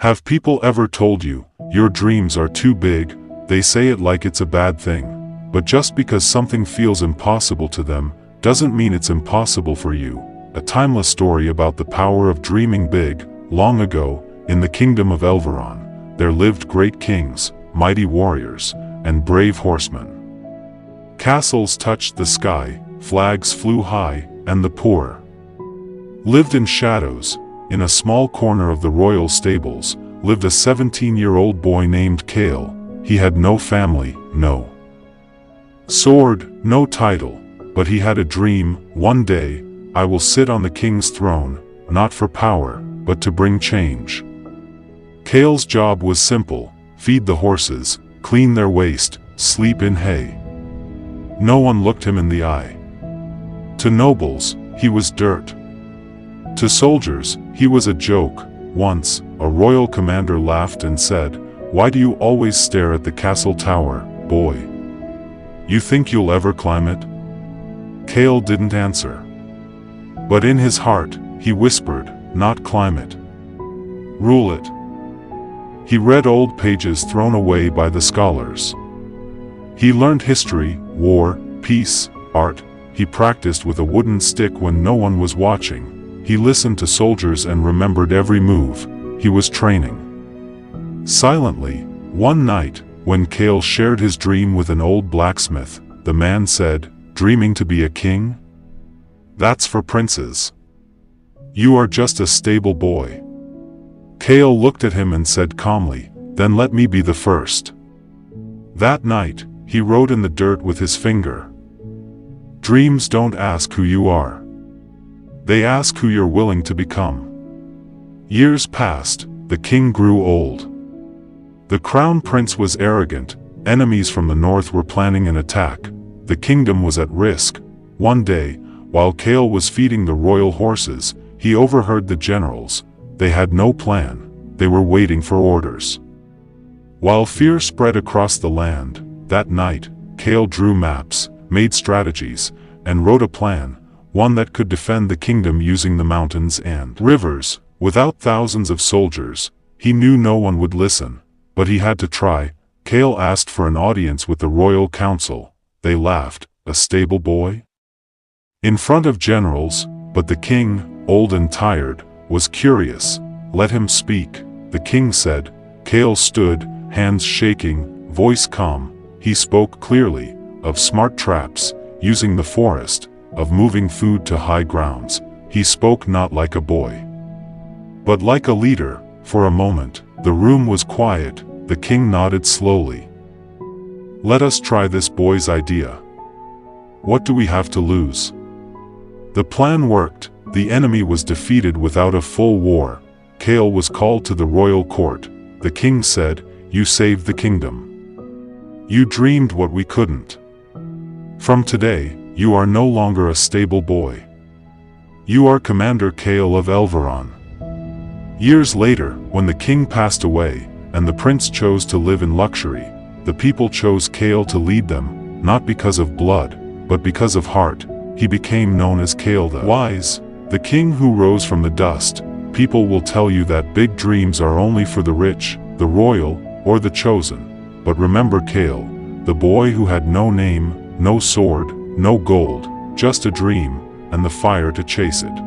Have people ever told you, your dreams are too big? They say it like it's a bad thing. But just because something feels impossible to them, doesn't mean it's impossible for you. A timeless story about the power of dreaming big. Long ago, in the kingdom of Elvaron, there lived great kings, mighty warriors, and brave horsemen. Castles touched the sky, flags flew high, and the poor lived in shadows. In a small corner of the royal stables, lived a 17-year-old boy named Kael. He had no family, no sword, no title, but he had a dream. One day, I will sit on the king's throne, not for power, but to bring change. Kael's job was simple: feed the horses, clean their waste, sleep in hay. No one looked him in the eye. To nobles, he was dirt. To soldiers, he was a joke. Once, a royal commander laughed and said, "Why do you always stare at the castle tower, boy? You think you'll ever climb it?" Kael didn't answer. But in his heart, he whispered, "Not climb it. Rule it." He read old pages thrown away by the scholars. He learned history, war, peace, art. He practiced with a wooden stick when no one was watching. He listened to soldiers and remembered every move. He was training silently. One night, when Kael shared his dream with an old blacksmith, the man said, "Dreaming to be a king? That's for princes. You are just a stable boy." Kael looked at him and said calmly, "Then let me be the first." That night, he wrote in the dirt with his finger. Dreams don't ask who you are. They ask who you're willing to become. Years passed. The king grew old. The crown prince was arrogant. Enemies from the north were planning an attack. The kingdom was at risk. One day, while Kael was feeding the royal horses, he overheard the generals. They had no plan. They were waiting for orders. While fear spread across the land, that night, Kael drew maps, made strategies, and wrote a plan. One that could defend the kingdom using the mountains and rivers. Without thousands of soldiers, he knew no one would listen. But he had to try. Kael asked for an audience with the royal council. They laughed. A stable boy? In front of generals, but the king, old and tired, was curious. Let him speak, the king said. Kael stood, hands shaking, voice calm. He spoke clearly, of smart traps, using the forest, of moving food to high grounds. He spoke not like a boy, but like a leader. For a moment, the room was quiet. The king nodded slowly. "Let us try this boy's idea. What do we have to lose?" The plan worked. The enemy was defeated without a full war. Kael was called to the royal court. The king said, "You saved the kingdom. You dreamed what we couldn't. From today, you are no longer a stable boy. You are Commander Kael of Elvaron." Years later, when the king passed away, and the prince chose to live in luxury, the people chose Kael to lead them, not because of blood, but because of heart. He became known as Kael the Wise, the king who rose from the dust. People will tell you that big dreams are only for the rich, the royal, or the chosen. But remember Kael, the boy who had no name, no sword, no gold, just a dream, and the fire to chase it.